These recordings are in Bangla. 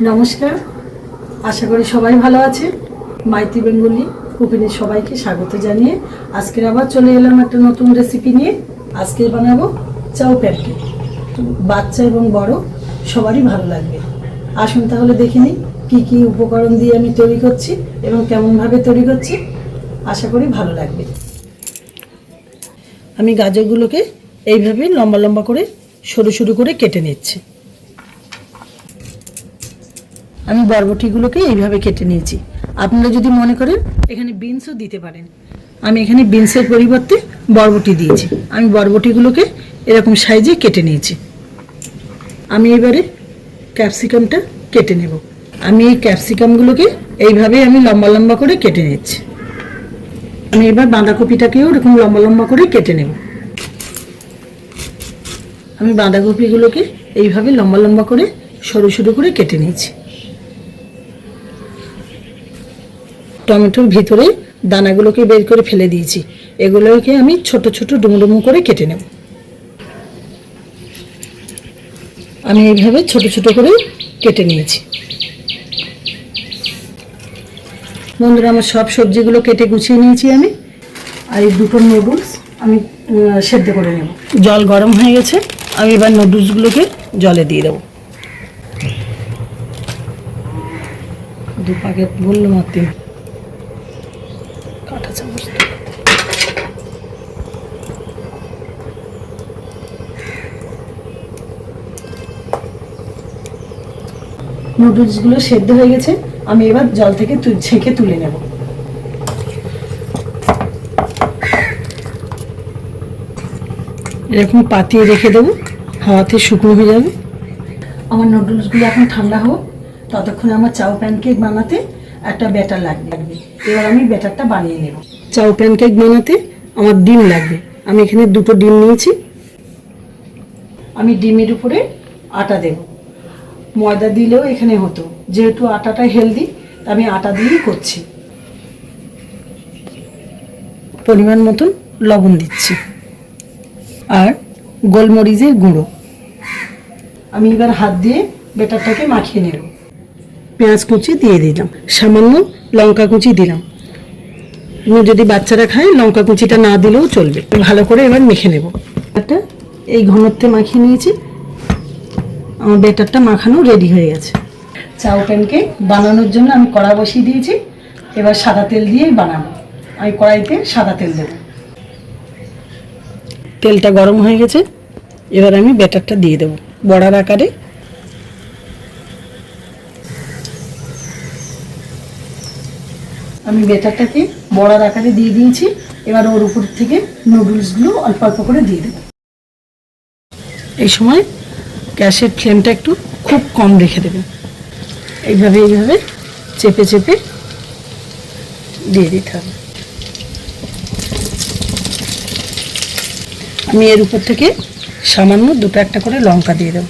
নমস্কার, আশা করি সবাই ভালো আছে। মাইতি বেঙ্গলি কুকিংয়ে সবাইকে স্বাগত জানিয়ে আজকে আবার চলে এলাম একটা নতুন রেসিপি নিয়ে। আজকে বানাবো চাউ প্যানকেক। বাচ্চা এবং বড় সবারই ভালো লাগবে। আসুন তাহলে দেখে নিই কী কী উপকরণ দিয়ে আমি তৈরি করছি এবং কেমনভাবে তৈরি করছি। আশা করি ভালো লাগবে। আমি গাজরগুলোকে এইভাবে লম্বা লম্বা করে সরু সরু করে কেটে নিচ্ছি। আমি বরবটিগুলোকে এইভাবে কেটে নিয়েছি। আপনারা যদি মনে করেন এখানে বিনসও দিতে পারেন। আমি এখানে বিনসের পরিবর্তে বরবটি দিয়েছি। আমি বরবটিগুলোকে এরকম সাইজে কেটে নিয়েছি। আমি এবারে ক্যাপসিকামটা কেটে নেব। আমি এই ক্যাপসিকামগুলোকে এইভাবে আমি লম্বা লম্বা করে কেটে নিচ্ছি। আমি এবার বাঁধাকপিটাকেও এরকম লম্বা লম্বা করে কেটে নেব। আমি বাঁধাকপিগুলোকে এইভাবে লম্বা লম্বা করে সরু সরু করে কেটে নিয়েছি। টমেটোর ভিতরে দানাগুলোকে বের করে ফেলে দিয়েছি। এগুলোকে আমি ছোট ছোট ডুমো ডুমো করে কেটে নেব। আমি এইভাবে ছোট ছোট করে কেটে নিয়েছি। বন্ধুরা, আমার সব সবজিগুলো কেটে গুছিয়ে নিয়েছি আমি। আর এই দুটো নুডলস আমি সেদ্ধ করে নেব। জল গরম হয়ে গেছে, আমি এবার নুডলসগুলোকে জলে দিয়ে দেবো। 2 প্যাকেট বললাম আর 3 কাঁটা চামচ। নুডলসগুলো সেদ্ধ হয়ে গেছে, আমি এবার জল থেকে ছেঁকে তুলে নেব। এরকম পাতিয়ে রেখে দেবো, হাওয়াতে শুকনো হয়ে যাবে। আমার নুডলসগুলো এখন ঠান্ডা হোক, ততক্ষণে আমার চাউ প্যানকেক বানাতে একটা ব্যাটার লাগবে। এবার আমি ব্যাটারটা বানিয়ে নেব। চাউ প্যানকেক বানাতে আমার ডিম লাগবে। আমি এখানে 2টো ডিম নিয়েছি। আমি ডিমের উপরে আটা দেব। ময়দা দিলেও এখানে হতো, যেহেতু আটাটা হেলদি আমি আটা দিয়েই করছি। পরিমাণ মতন লবণ দিচ্ছি আর গোলমরিচের গুঁড়ো। আমি এবার হাত দিয়ে ব্যাটারটাকে মাখিয়ে নেব। পেঁয়াজ কুচি দিয়ে দিলাম, সামান্য লঙ্কা কুচি দিলাম। যদি বাচ্চারা খায় লঙ্কা কুচিটা না দিলেও চলবে। ভালো করে এবার মেখে নেব। একটা এই ঘনত্বে মাখিয়ে নিয়েছি। আমার ব্যাটারটা মাখানো রেডি হয়ে গেছে। চাউ প্যানকেক বানানোর জন্য আমি কড়া বসিয়ে দিয়েছি। এবার সাদা তেল দিয়েই বানাবো। আমি কড়াইতে সাদা তেল দেব। তেলটা গরম হয়ে গেছে, এবার আমি ব্যাটারটা দিয়ে দেবো বড়ার আকারে। আমি ব্যাটারটাকে বড়ার আকারে দিয়ে দিয়েছি। এবার ওর উপর থেকে নুডলসগুলো অল্প অল্প করে দিয়ে দেবো। এই সময় গ্যাসের ফ্লেমটা একটু খুব কম রেখে দেবেন। এইভাবে চেপে চেপে দিয়ে দিতে হবে। আমি এর উপর থেকে সামান্য 2-1 করে লঙ্কা দিয়ে দেবো।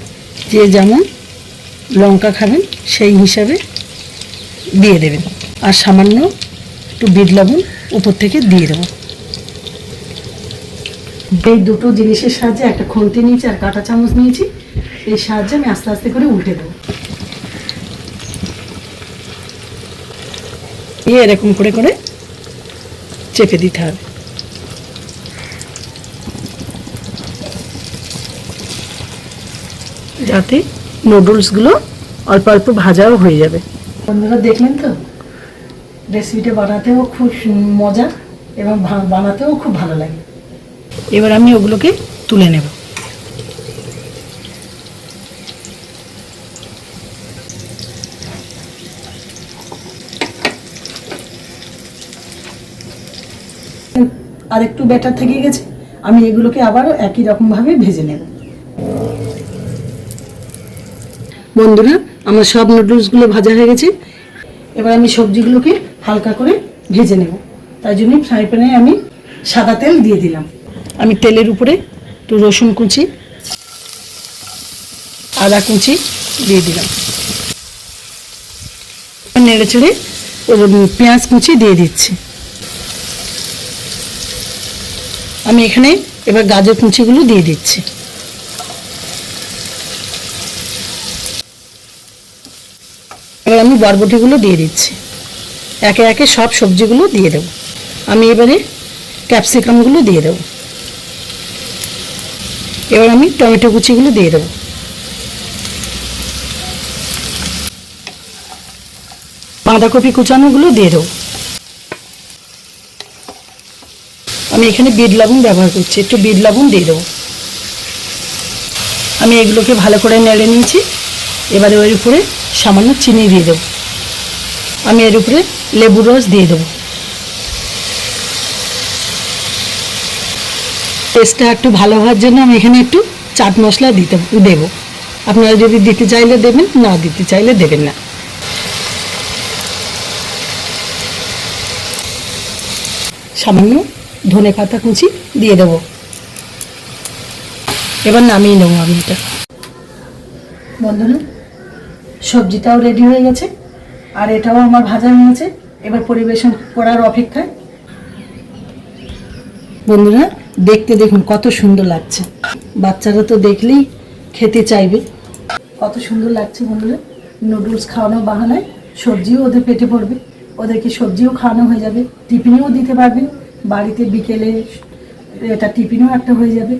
যে যেমন লঙ্কা খাবেন সেই হিসাবে দিয়ে দেবেন। আর সামান্য একটু বিট লবণ উপর থেকে দিয়ে দেবো। এই দুটো জিনিসের সাহায্যে একটা খুন্তি নিয়েছি আর কাঁটা চামচ নিয়েছি। এই সাহায্যে আমি আস্তে আস্তে করে উল্টে দেবো। এরকম করে করে চেপে দিতে হবে। যাতে নুডলসগুলো অল্প অল্প ভাজাও হয়ে যাবে। বন্ধুরা, দেখলেন তো, রেসিপিটা বানাতেও খুব মজা এবং বানাতেও খুব ভালো লাগে। এবার আমি ওগুলোকে তুলে নেব। আর একটু ব্যাটার থেকে গেছে, আমি এগুলোকে আবারও একই রকমভাবে ভেজে নেব। বন্ধুরা, আমার সব নুডলসগুলো ভাজা হয়ে গেছে। এবার আমি সবজিগুলোকে হালকা করে ভেজে নেব। তাই জন্য ফ্রাই প্যানে আমি সাদা তেল দিয়ে দিলাম। আমি তেলের উপরে একটু রসুন কুচি, আদা কুচি দিয়ে দিলাম। নেড়ে চেড়ে পেঁয়াজ কুচি দিয়ে দিচ্ছি। আমি এখানে এবার গাজর কুচিগুলো দিয়ে দিচ্ছি। এবার আমি বরবটিগুলো দিয়ে দিচ্ছি, একে একে সব সবজিগুলো দিয়ে দেবো। আমি এবারে ক্যাপসিকামগুলো দিয়ে দেবো। এবার আমি টমেটো কুচিগুলো দিয়ে দেবো। বাঁধাকপি কুচানোগুলো দিয়ে দেবো। আমি এখানে বিট লবণ ব্যবহার করছি, একটু বিট লবণ দিয়ে দেবো। আমি এগুলোকে ভালো করে নেড়ে নিয়েছি। এবারে ওর উপরে সামান্য চিনি দিয়ে দেবো। আমি এর উপরে লেবুর রস দিয়ে দেবো। টেস্টটা একটু ভালো হওয়ার জন্য আমি এখানে একটু চাট মশলা দেবো। আপনারা যদি দিতে চাইলে দেবেন, না দিতে চাইলে দেবেন না। সামান্য ধনে পাতা কুচি দিয়ে দেবো। এবার নামিয়ে নেবো আমি এটা। বন্ধুরা, সবজিটাও রেডি হয়ে গেছে, আর এটাও আমার ভাজা হয়ে গেছে। এবার পরিবেশন করার অপেক্ষায়। বন্ধুরা, দেখতে দেখুন কত সুন্দর লাগছে। বাচ্চারা তো দেখলেই খেতে চাইবে। কত সুন্দর লাগছে বন্ধুরা। নুডলস খাওয়ানোর বাহানায় সবজিও ওদের পেটে পড়বে, ওদেরকে সবজিও খাওয়ানো হয়ে যাবে, টিফিনেও দিতে পারবেন। বাড়িতে বিকেলে এটা টিফিনও একটা হয়ে যাবে।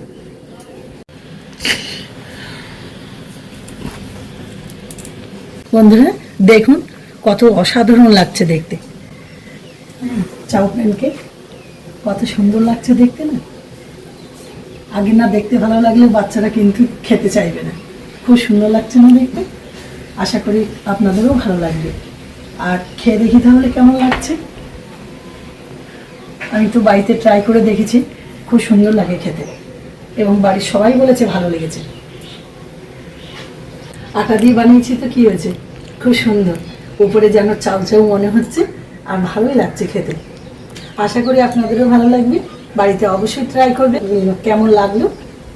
বন্ধুরা দেখুন কত অসাধারণ লাগছে দেখতে। চাউমিনকে কত সুন্দর লাগছে দেখতে না? আগে না দেখতে ভালো লাগলে বাচ্চারা কিন্তু খেতে চাইবে না। খুব সুন্দর লাগছে না দেখতে? আশা করি আপনাদেরও ভালো লাগবে। আর খেয়ে দেখি তাহলে কেমন লাগছে। আমি তো বাড়িতে ট্রাই করে দেখেছি, খুব সুন্দর লাগে খেতে, এবং বাড়ির সবাই বলেছে ভালো লেগেছে। আটা দিয়ে বানিয়েছি তো কি হয়েছে, খুব সুন্দর। উপরে যেন চাউ চাউ মনে হচ্ছে, আর ভালোই লাগছে খেতে। আশা করি আপনাদেরও ভালো লাগবে। বাড়িতে অবশ্যই ট্রাই করবেন। কেমন লাগলো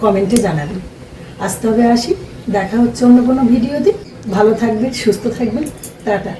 কমেন্টে জানাবেন। আজ তবে আসি, দেখা হচ্ছে অন্য কোনো ভিডিওতে। ভালো থাকবেন, সুস্থ থাকবেন। টাটা।